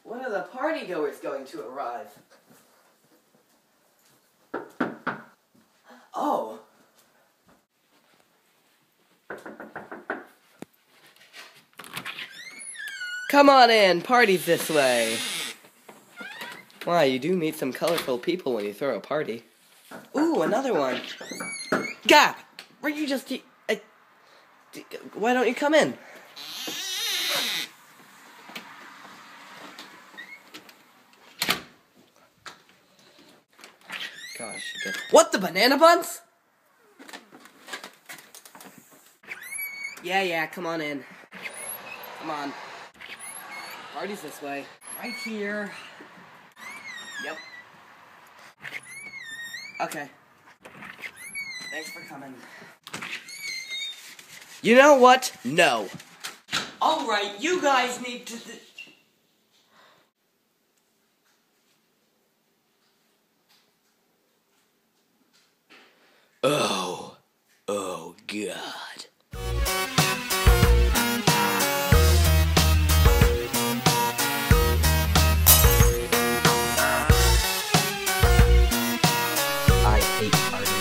When are the partygoers going to arrive? Oh! Come on in, party's this way. Why, you do meet some colorful people when you throw a party. Ooh, another one. Gah! Were you just... why don't you come in? Gosh. What, the banana buns? Yeah, come on in. Come on. Party's this way. Right here. Yep. Okay. Thanks for coming. You know what? No. Alright, you guys need to... Oh God. I hate parties.